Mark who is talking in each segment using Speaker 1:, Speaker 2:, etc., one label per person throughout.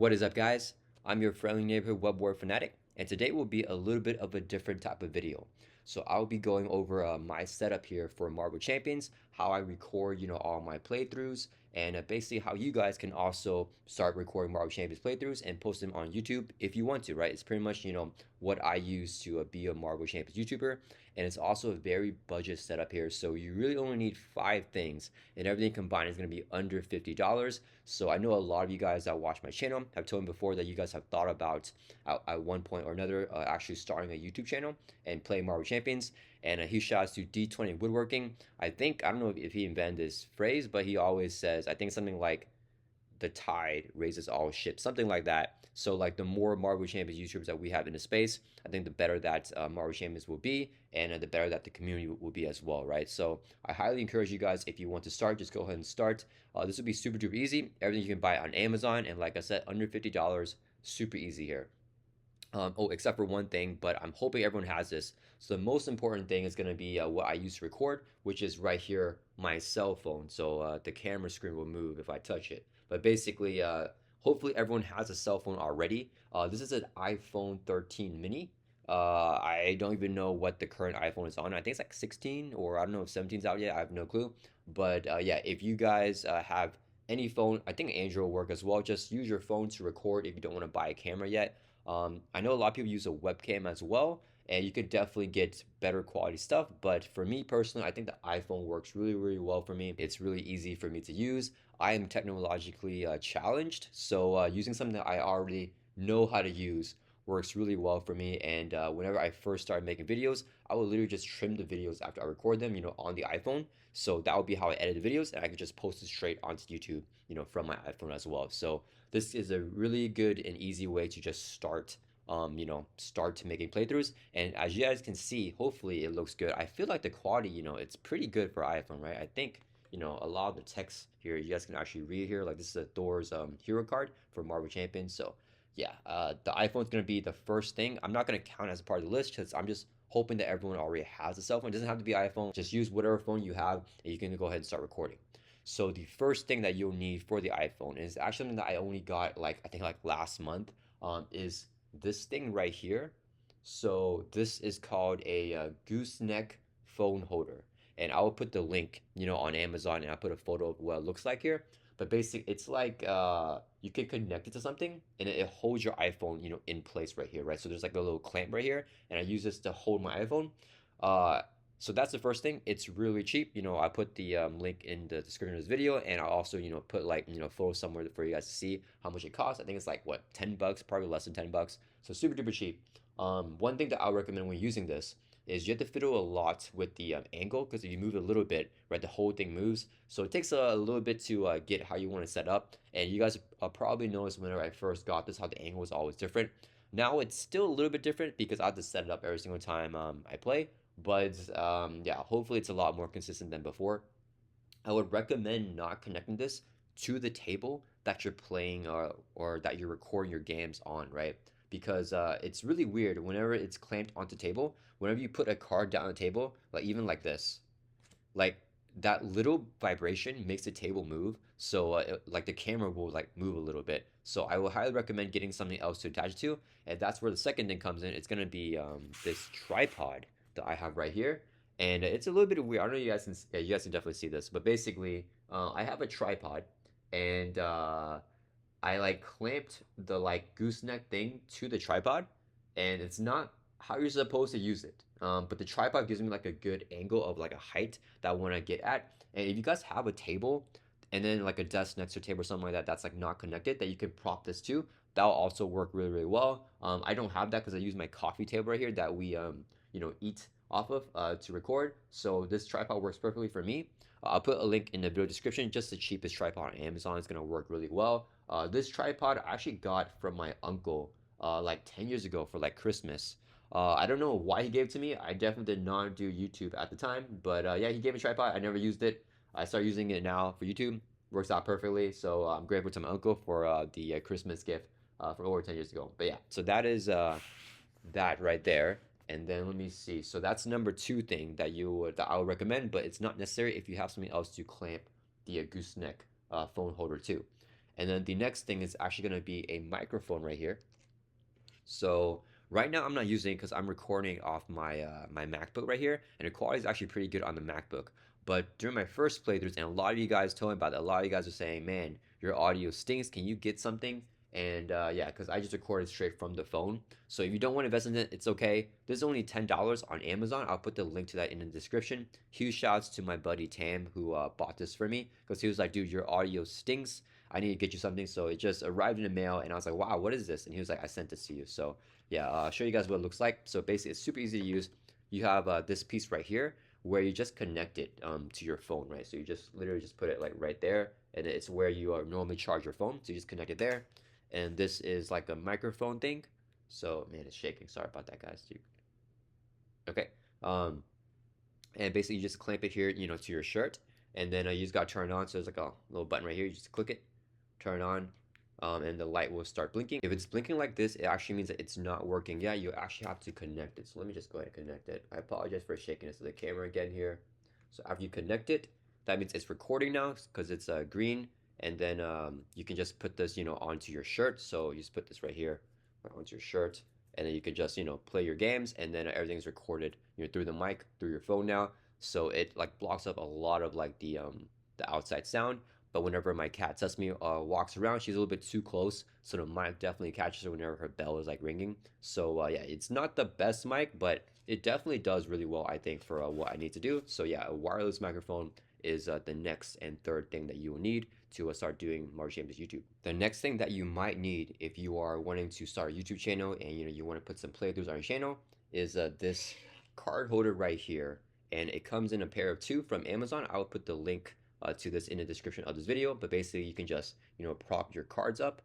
Speaker 1: What is up, guys? I'm your friendly neighborhood web war fanatic, and today will be a little bit of a different type of video. So I'll be going over my setup here for Marvel Champions, how I record, all my playthroughs, and basically how you guys can also start recording Marvel Champions playthroughs and post them on YouTube if you want to, right? It's pretty much, what I use to be a Marvel Champions YouTuber, and it's also a very budget setup here. So you really only need 5 things, and everything combined is going to be under $50. So I know a lot of you guys that watch my channel have told me before that you guys have thought about at one point or another actually starting a YouTube channel and playing Marvel Champions. And a huge shout out to D20 Woodworking. I don't know if he invented this phrase, but he always says, I think something like the tide raises all ships, something like that. So like the more Marvel Champions YouTubers that we have in the space, I think the better that Marvel Champions will be, and the better that the community will be as well, right? So I highly encourage you guys, if you want to start, just go ahead and start. This will be super duper easy. Everything you can buy on Amazon, and like I said, under $50, super easy here. Except for one thing, but I'm hoping everyone has this. So the most important thing is going to be what I use to record, which is right here, my cell phone. So the camera screen will move if I touch it. But basically, hopefully everyone has a cell phone already. This is an iPhone 13 mini. I don't even know what the current iPhone is on. I think it's like 16, or I don't know if 17's out yet. I have no clue. But yeah, if you guys have any phone, I think Android will work as well. Just use your phone to record if you don't want to buy a camera yet. I know a lot of people use a webcam as well, and you could definitely get better quality stuff. But for me personally, I think the iPhone works really, really well for me. It's really easy for me to use. I am technologically challenged, so using something that I already know how to use works really well for me. And whenever I first started making videos, I would literally just trim the videos after I record them, on the iPhone. So that would be how I edit the videos, and I could just post it straight onto YouTube, from my iPhone as well. So this is a really good and easy way to just start start making playthroughs. And as you guys can see, hopefully it looks good. I feel like the quality, it's pretty good for iPhone, right? I think, a lot of the text here, you guys can actually read here. Like, this is a Thor's hero card for Marvel Champions. So yeah, the iPhone's gonna be the first thing. I'm not gonna count as a part of the list because I'm just hoping that everyone already has a cell phone. It doesn't have to be iPhone. Just use whatever phone you have, and you can go ahead and start recording. So the first thing that you'll need for the iPhone is actually something that I only got I think last month. Is this thing right here. So this is called a gooseneck phone holder, and I will put the link, on Amazon, and I'll put a photo of what it looks like here. But basically, it's like you can connect it to something, and it holds your iPhone, in place right here, right? So there's like a little clamp right here, and I use this to hold my iPhone. Uh, so that's the first thing. It's really cheap. I put the link in the description of this video, and I also, put photos somewhere for you guys to see how much it costs. I think it's like what, $10, probably less than $10. So super duper cheap. One thing that I recommend when using this is you have to fiddle a lot with the angle, because if you move it a little bit, right, the whole thing moves. So it takes a little bit to get how you want to set up. And you guys probably noticed whenever I first got this, how the angle was always different. Now it's still a little bit different because I have to set it up every single time I play. But yeah, hopefully it's a lot more consistent than before. I would recommend not connecting this to the table that you're playing or that you're recording your games on, right? Because it's really weird whenever it's clamped onto table. Whenever you put a card down on the table, like even like this, like that little vibration makes the table move. So like the camera will like move a little bit. So I will highly recommend getting something else to attach it to, and that's where the second thing comes in. It's gonna be this tripod that I have right here, and it's a little bit weird. I don't know, you guys can, yeah, you guys can definitely see this, but basically I have a tripod, and I like clamped the like gooseneck thing to the tripod, and it's not how you're supposed to use it. But the tripod gives me like a good angle of like a height that I want to get at. And if you guys have a table and then like a desk next to a table or something like that that's like not connected, that you can prop this to, that'll also work really, really well. I don't have that because I use my coffee table right here that we eat off of to record. So this tripod works perfectly for me. I'll put a link in the video description. Just the cheapest tripod on Amazon is gonna work really well. This tripod I actually got from my uncle like 10 years ago for like Christmas. I don't know why he gave it to me. I definitely did not do YouTube at the time, but yeah, he gave me a tripod. I never used it. I started using it now for YouTube. Works out perfectly. So I'm grateful to my uncle for the Christmas gift from over 10 years ago. But yeah, so that is that right there. And then let me see. So that's number two thing that I would recommend, but it's not necessary if you have something else to clamp the gooseneck phone holder too. And then the next thing is actually going to be a microphone right here. So right now I'm not using it because I'm recording off my MacBook right here, and the quality is actually pretty good on the MacBook. But during my first playthroughs, and a lot of you guys told me about it, a lot of you guys are saying, "Man, your audio stinks. Can you get something?" And yeah, because I just recorded straight from the phone. So if you don't want to invest in it, it's okay. There's only $10 on Amazon. I'll put the link to that in the description. Huge shouts to my buddy Tam who bought this for me because he was like, "Dude, your audio stinks. I need to get you something." So it just arrived in the mail, and I was like, "Wow, what is this?" And he was like, "I sent this to you." So yeah, I'll show you guys what it looks like. So basically, it's super easy to use. You have this piece right here where you just connect it to your phone, right? So you just literally just put it like right there, and it's where you normally charge your phone. So you just connect it there, and this is like a microphone thing. So man, it's shaking. Sorry about that, guys. Okay. Um, and basically you just clamp it here, to your shirt, and then you just got to turn it on. So there's like a little button right here. You just click it, turn it on, and the light will start blinking. If it's blinking like this, it actually means that it's not working. Yeah, you actually have to connect it. So let me just go ahead and connect it. I apologize for shaking this to the camera again here. So after you connect it, that means it's recording now because it's green. And then you can just put this, onto your shirt. So you just put this right here onto your shirt, and then you can just play your games, and then everything's recorded through the mic, through your phone now. So it like blocks up a lot of like the outside sound. But whenever my cat Sesame walks around, she's a little bit too close, so the mic definitely catches her whenever her bell is like ringing. So yeah, it's not the best mic, but it definitely does really well, I think, for what I need to do. So yeah, a wireless microphone is the next and third thing that you will need to start doing Marvel Champions YouTube. The next thing that you might need if you are wanting to start a YouTube channel and you want to put some playthroughs on your channel is this card holder right here, and it comes in a pair of two from Amazon. I will put the link to this in the description of this video, but basically you can just prop your cards up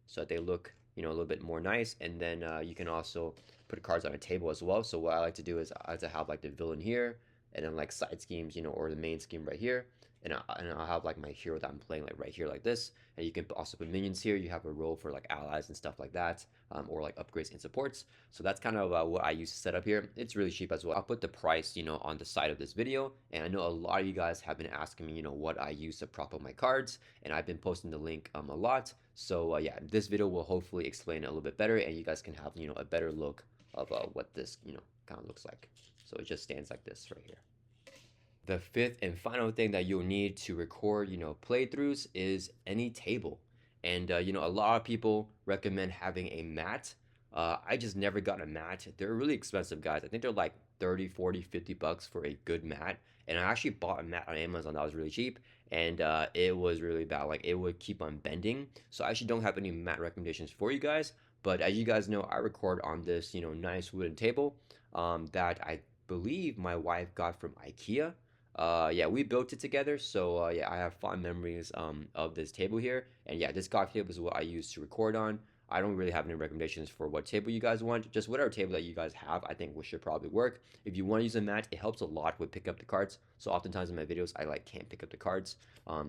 Speaker 1: so that they look a little bit more nice, and then you can also put cards on a table as well. So what I like to do is I like to have like the villain here, and then like side schemes, or the main scheme right here, and I'll have like my hero that I'm playing like right here like this, and you can also put minions here. You have a role for like allies and stuff like that, or like upgrades and supports. So that's kind of what I use to set up here. It's really cheap as well. I'll put the price on the side of this video, and I know a lot of you guys have been asking me what I use to prop up my cards, and I've been posting the link a lot. So yeah, this video will hopefully explain it a little bit better, and you guys can have a better look of what this kind of looks like. So it just stands like this right here. The fifth and final thing that you'll need to record, playthroughs is any table. And, a lot of people recommend having a mat. I just never got a mat. They're really expensive, guys. I think they're like 30, 40, 50 bucks for a good mat. And I actually bought a mat on Amazon that was really cheap. And it was really bad. Like it would keep on bending. So I actually don't have any mat recommendations for you guys. But as you guys know, I record on this, nice wooden table that I believe my wife got from IKEA. Yeah, we built it together, so yeah, I have fond memories of this table here, and yeah, this coffee table is what I use to record on. I don't really have any recommendations for what table you guys want. Just whatever table that you guys have, I think should probably work. If you want to use a mat, it helps a lot with pick up the cards. So oftentimes in my videos, I like can't pick up the cards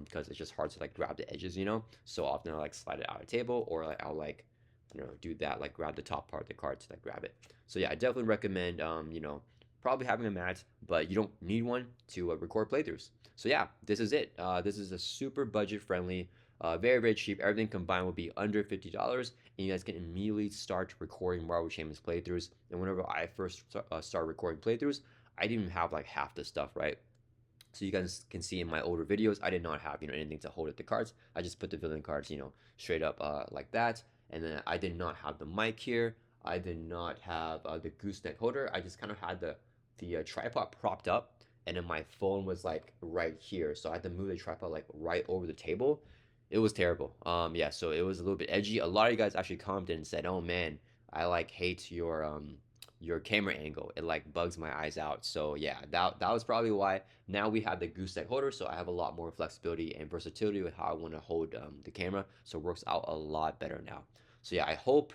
Speaker 1: because it's just hard to like grab the edges. So often I like slide it out of the table, or like I'll like do that, like grab the top part of the card to like grab it. So yeah, I definitely recommend probably having a mat, but you don't need one to record playthroughs. So yeah, this is it. This is a super budget friendly, very, very cheap. Everything combined will be under $50, and you guys can immediately start recording Marvel Champions playthroughs. And whenever I first started recording playthroughs, I didn't even have like half the stuff, right? So you guys can see in my older videos, I did not have anything to hold up the cards. I just put the villain cards straight up like that, and then I did not have the mic here. I did not have the gooseneck holder. I just kind of had the tripod propped up, and then my phone was like right here, so I had to move the tripod like right over the table. It was terrible. Yeah, so it was a little bit edgy. A lot of you guys actually commented and said, "Oh man, I like hate your camera angle. It like bugs my eyes out." So yeah, that was probably why. Now we have the gooseneck holder, so I have a lot more flexibility and versatility with how I want to hold the camera, so it works out a lot better now. So yeah, I hope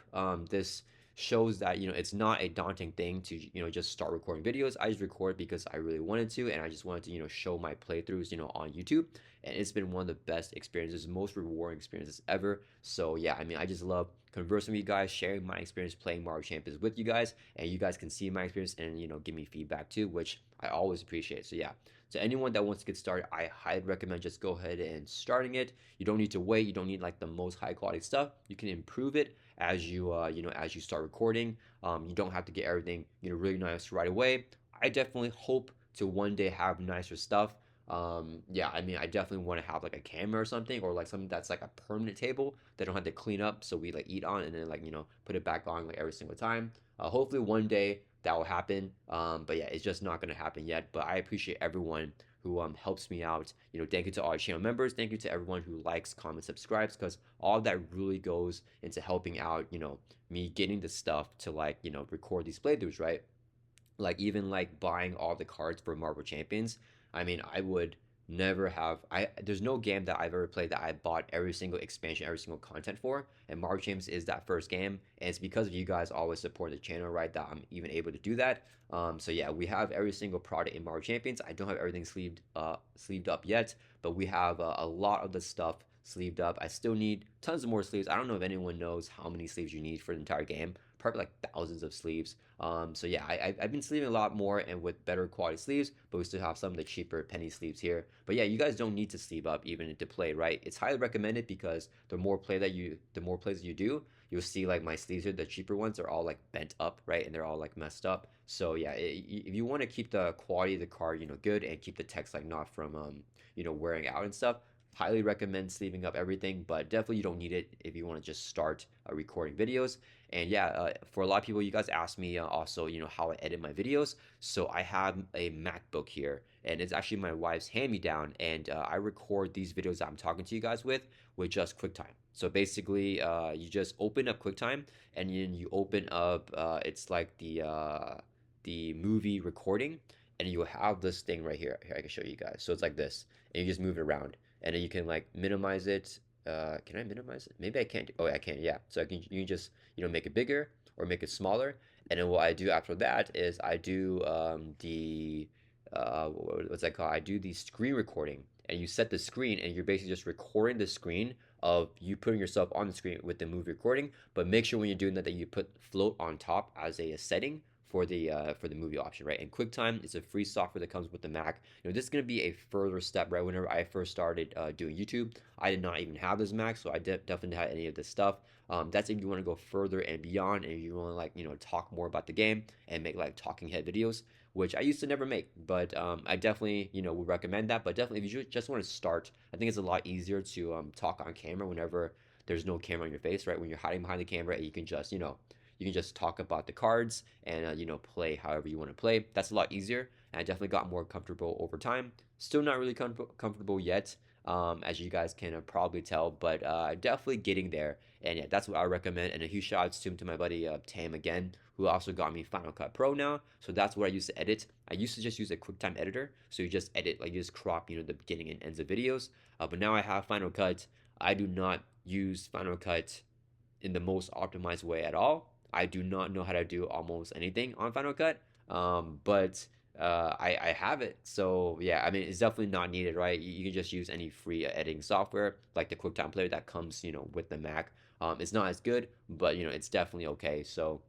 Speaker 1: this shows that it's not a daunting thing to just start recording videos. I just record because I really wanted to, and I just wanted to show my playthroughs on YouTube, and it's been one of the best experiences, most rewarding experiences ever. So yeah, I mean, I just love conversing with you guys, sharing my experience playing Marvel Champions with you guys, and you guys can see my experience and give me feedback too, which I always appreciate. So yeah, So anyone that wants to get started, I highly recommend just go ahead and starting it. You don't need to wait. You don't need like the most high quality stuff. You can improve it as as you start recording. You don't have to get everything really nice right away. I definitely hope to one day have nicer stuff. Yeah, I mean, I definitely want to have like a camera or something, or like something that's like a permanent table that I don't have to clean up, so we like eat on and then like put it back on like every single time. Hopefully one day that will happen. But yeah, it's just not gonna happen yet. But I appreciate everyone who helps me out. Thank you to all our channel members. Thank you to everyone who likes, comments, subscribes, because all that really goes into helping out. Me getting the stuff to like record these playthroughs, right? Like even like buying all the cards for Marvel Champions. I mean, I would never have I there's no game that I've ever played that I bought every single expansion, every single content for, and Marvel Champions is that first game, and it's because of you guys always support the channel, right, that I'm even able to do that. So yeah, we have every single product in Marvel Champions. I don't have everything sleeved up yet, but we have a lot of the stuff sleeved up. I still need tons of more sleeves. I don't know if anyone knows how many sleeves you need for the entire game. Probably like thousands of sleeves. So yeah, I've been sleeving a lot more and with better quality sleeves, but we still have some of the cheaper penny sleeves here. But yeah, you guys don't need to sleeve up even to play, right? It's highly recommended because the more plays that you do, you'll see like my sleeves here, the cheaper ones are all like bent up, right? And they're all like messed up. So yeah, if you want to keep the quality of the card, good and keep the text like not from wearing out and stuff, highly recommend sleeving up everything, but definitely you don't need it if you want to just start recording videos. And yeah, for a lot of people, you guys ask me also, how I edit my videos. So I have a MacBook here, and it's actually my wife's hand-me-down, and I record these videos that I'm talking to you guys with just QuickTime. So basically, you just open up QuickTime, and then you open up, it's like the movie recording, and you have this thing right here. Here, I can show you guys. So it's like this, and you just move it around, and then you can like minimize it. Can I minimize it? Maybe I can't. Oh, I can. Yeah. So you can just make it bigger or make it smaller. And then what I do after that is I do what's that called? I do the screen recording, and you set the screen, and you're basically just recording the screen of you putting yourself on the screen with the movie recording. But make sure when you're doing that you put float on top as a setting for the movie option, right? And QuickTime is a free software that comes with the Mac. This is going to be a further step, right? Whenever I first started doing YouTube, I did not even have this Mac, so I definitely didn't have any of this stuff. That's if you want to go further and beyond, and if you want to like talk more about the game and make like talking head videos, which I used to never make, but I definitely would recommend that. But definitely, if you just want to start, I think it's a lot easier to talk on camera whenever there's no camera on your face, right? When you're hiding behind the camera, you can just talk about the cards and play however you want to play. That's a lot easier, and I definitely got more comfortable over time. Still not really comfortable yet, as you guys can probably tell, but definitely getting there. And yeah, that's what I recommend. And a huge shout out to my buddy Tam again, who also got me Final Cut Pro now. So that's what I used to edit. I used to just use a QuickTime editor, so you just edit, like you just crop the beginning and ends of videos. But now I have Final Cut. I do not use Final Cut in the most optimized way at all. I do not know how to do almost anything on Final Cut, but I have it. So yeah, I mean, it's definitely not needed, right? You can just use any free editing software like the QuickTime Player that comes, with the Mac. It's not as good, but it's definitely okay. So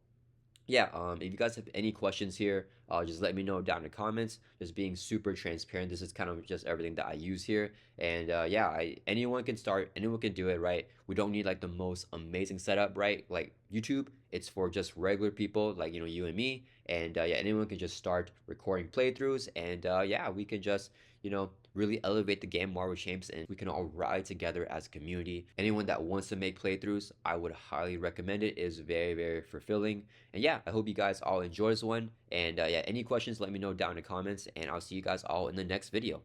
Speaker 1: yeah, if you guys have any questions here, just let me know down in the comments. Just being super transparent. This is kind of just everything that I use here. And yeah, anyone can start, anyone can do it, right? We don't need like the most amazing setup, right? Like YouTube, it's for just regular people like, you and me. And yeah, anyone can just start recording playthroughs. And yeah, we can just, really elevate the game Marvel Champs, and we can all ride together as a community. Anyone that wants to make playthroughs, I would highly recommend it. It is very, very fulfilling. And yeah, I hope you guys all enjoy this one. And yeah, any questions, let me know down in the comments, and I'll see you guys all in the next video.